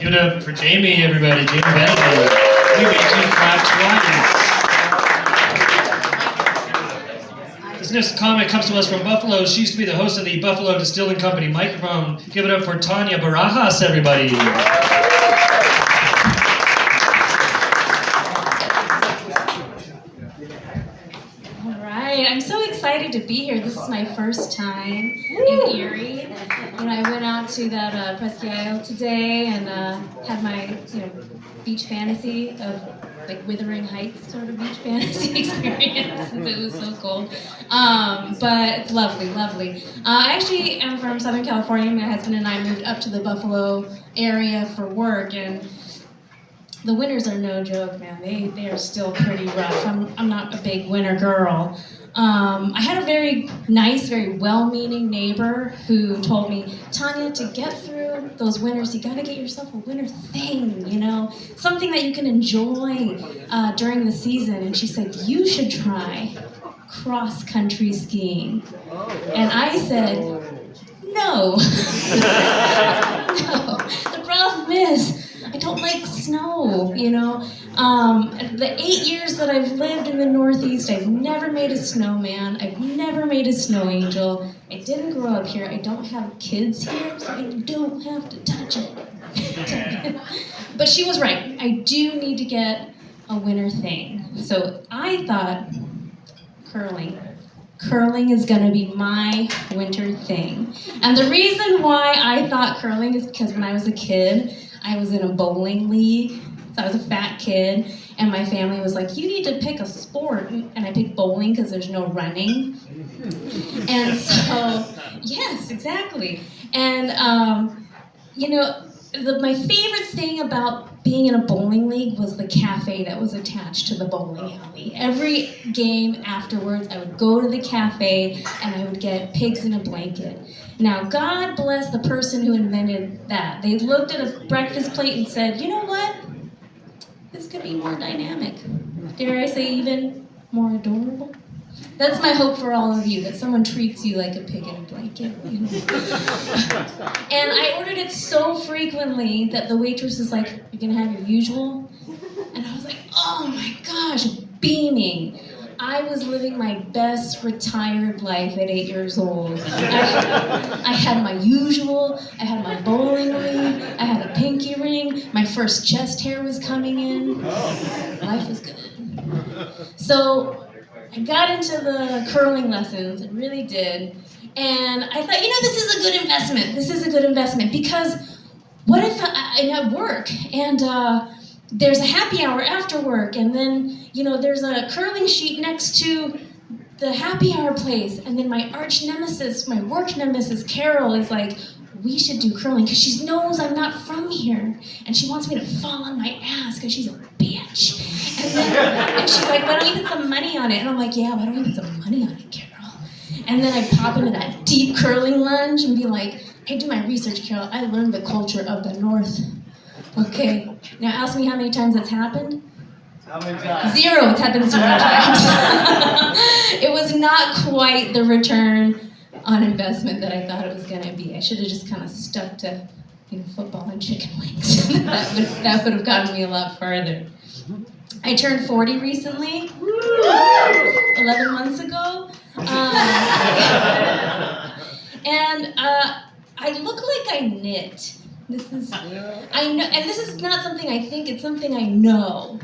Give it up for Jamie, everybody. Jamie Bentley. We make you clap twice. This next comment comes to us from Buffalo. She used to be the host of the Buffalo Distilling Company microphone. Give it up for Tanya Barajas, everybody. I'm so excited to be here. This is my first time in Erie, and I went out to that Presque Isle today and had my beach fantasy of like Wuthering Heights sort of beach fantasy experience since it was so cold. But it's lovely, lovely. I actually am from Southern California. My husband and I moved up to the Buffalo area for work, and the winters are no joke, man. They are still pretty rough. I'm not a big winter girl. I had a very nice, very well-meaning neighbor who told me, Tanya, to get through those winters, you gotta get yourself a winter thing, something that you can enjoy during the season. And she said, you should try cross-country skiing. And I said, no. No. The problem is, I don't like snow, The 8 years that I've lived in the Northeast, I've never made a snowman. I've never made a snow angel. I didn't grow up here. I don't have kids here, so I don't have to touch it. But she was right. I do need to get a winter thing. So I thought curling. Curling is going to be my winter thing. And the reason why I thought curling is because when I was a kid, I was in a bowling league. So I was a fat kid, and my family was like, you need to pick a sport. And I picked bowling because there's no running. And so, yes, exactly. And, my favorite thing about being in a bowling league was the cafe that was attached to the bowling alley. Every game afterwards, I would go to the cafe and I would get pigs in a blanket. Now, God bless the person who invented that. They looked at a breakfast plate and said, you know what? This could be more dynamic. Dare I say even more adorable? That's my hope for all of you, that someone treats you like a pig in a blanket. And I ordered it so frequently that the waitress was like, you're gonna have your usual? And I was like, oh my gosh, beaming. I was living my best retired life at 8 years old. I had my usual, I had my bowling ring, I had a pinky ring, my first chest hair was coming in. Life was good. So I got into the curling lessons, it really did. And I thought, this is a good investment. This is a good investment because what if I'm at work and there's a happy hour after work, and then, there's a curling sheet next to the happy hour place, and then my arch nemesis, my work nemesis, Carol, is like, we should do curling, because she knows I'm not from here, and she wants me to fall on my ass, because she's a bitch. And she's like, why don't you put some money on it? And I'm like, yeah, why don't you put some money on it, Carol? And then I pop into that deep curling lunge and be like, I do my research, Carol. I learned the culture of the North. Okay, now ask me how many times that's happened. How many times? 0, it's happened 0 times. It was not quite the return on investment that I thought it was going to be. I should have just kind of stuck to football and chicken wings. that would have gotten me a lot farther. I turned 40 recently, 11 months ago. And I look like I knit. I know, and this is not something I think, it's something I know.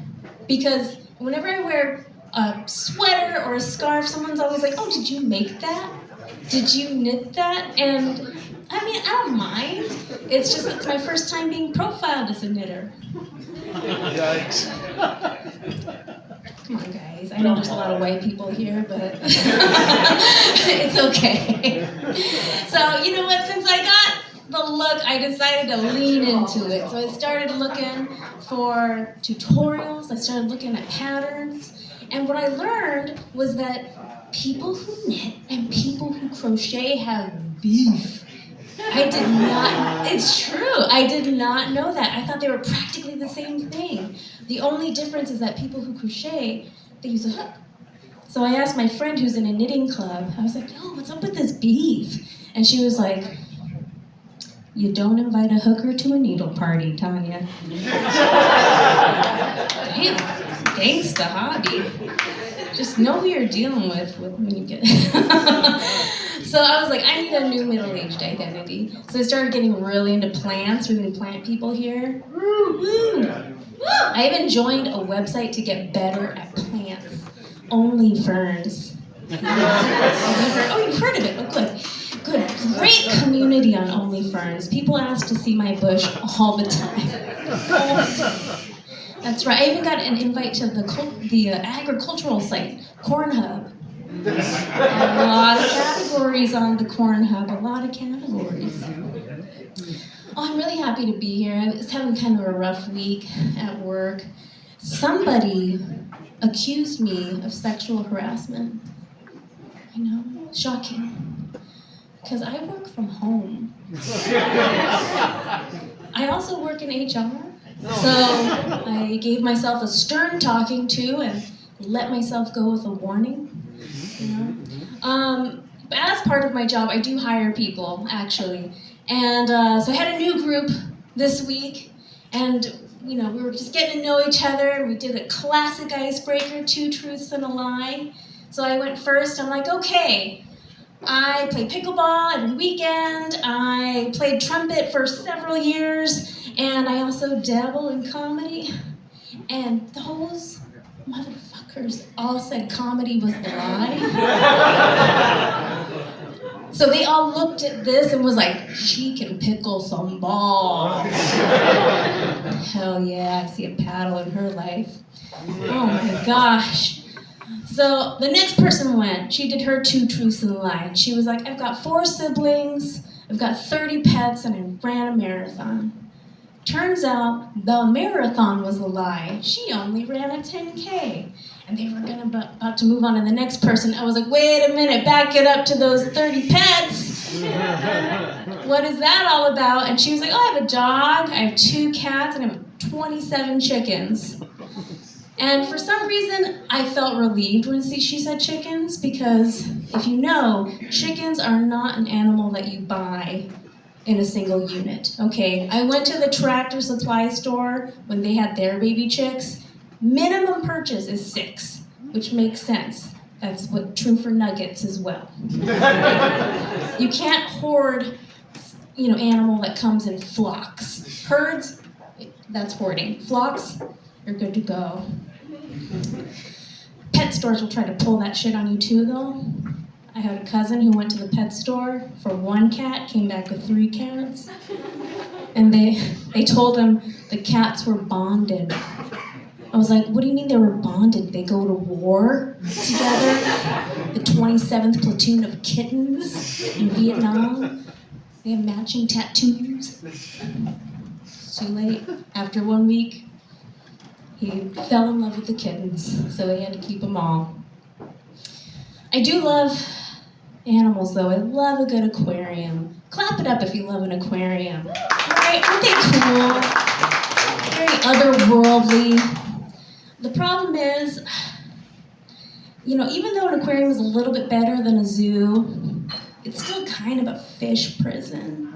Because whenever I wear a sweater or a scarf, someone's always like, oh, did you make that? Did you knit that? And I don't mind. It's just, it's my first time being profiled as a knitter. Yikes. Come on, guys. I know there's a lot of white people here, but it's okay. So, you know what? Since I got the look, I decided to lean into it. So I started looking for tutorials. I started looking at patterns. And what I learned was that people who knit and people who crochet have beef. I did not, it's true, I did not know that. I thought they were practically the same thing. The only difference is that people who crochet, they use a hook. So I asked my friend who's in a knitting club, I was like, yo, what's up with this beef? And she was like, You don't invite a hooker to a needle party, Tanya. Damn, gangsta hobby. Just know who you're dealing with when you get. So I was like, I need a new middle-aged identity. So I started getting really into plants. We've been plant people here. Woo! I even joined a website to get better at plants. Only Ferns. Oh, you've heard of it. Oh, good. Good. Great community on Only Ferns. People ask to see my bush all the time. That's right. I even got an invite to the agricultural site, Corn Hub. A lot of categories on the Corn Hub. A lot of categories. Oh, I'm really happy to be here. I was having kind of a rough week at work. Somebody accused me of sexual harassment. I know, shocking. Because I work from home. I also work in HR. So I gave myself a stern talking to and let myself go with a warning. You know? As part of my job, I do hire people, actually. And so I had a new group this week, and we were just getting to know each other, and we did a classic icebreaker, 2 truths and a lie. So I went first. I'm like, okay, I play pickleball every weekend. I played trumpet for several years, and I also dabble in comedy. And those motherfuckers all said comedy was the lie. So they all looked at this and was like, she can pickle some balls. Hell yeah, I see a paddle in her life. Oh my gosh. So the next person went. She did her 2 truths and a lie. She was like, I've got 4 siblings, I've got 30 pets, and I ran a marathon. Turns out the marathon was a lie. She only ran a 10K. And they were about to move on to the next person. I was like, wait a minute, back it up to those 30 pets. What is that all about? And she was like, oh, I have a dog, I have 2 cats, and I have 27 chickens. And for some reason, I felt relieved when she said chickens, because if you know, chickens are not an animal that you buy in a single unit. Okay, I went to the Tractor Supply store when they had their baby chicks. Minimum purchase is 6, which makes sense. That's what true for nuggets as well. You can't hoard, animal that comes in flocks. Herds, that's hoarding. Flocks, you're good to go. Pet stores will try to pull that shit on you too, though. I had a cousin who went to the pet store for 1 cat, came back with 3 cats. And they told him the cats were bonded. I was like, what do you mean they were bonded? They go to war together? The 27th platoon of kittens in Vietnam? They have matching tattoos? It's too late. After 1 week, he fell in love with the kittens, so he had to keep them all. I do love animals, though. I love a good aquarium. Clap it up if you love an aquarium. Right? Aren't they cool? Very otherworldly. The problem is, even though an aquarium is a little bit better than a zoo, it's still kind of a fish prison.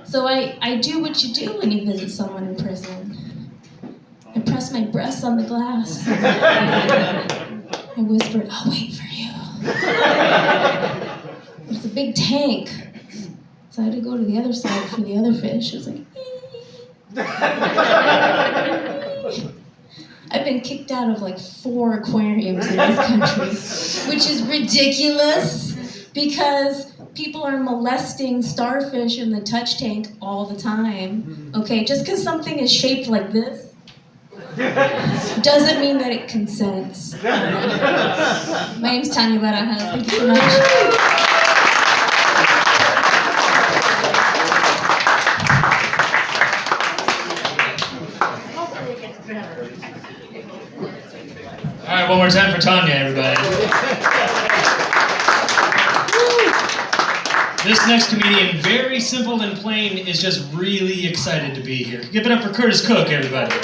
So I do what you do when you visit someone in prison. I press my breasts on the glass. I whispered, I'll wait for you. It's a big tank. So I had to go to the other side for the other fish. It was like, I've been kicked out of like 4 aquariums in this country, which is ridiculous because people are molesting starfish in the touch tank all the time. Okay, just because something is shaped like this doesn't mean that it consents. My name's Tanya Barajas. Thank you so much. All right, one more time for Tanya, everybody. This next comedian, very simple and plain, is just really excited to be here. Give it up for Curtis Cook, everybody.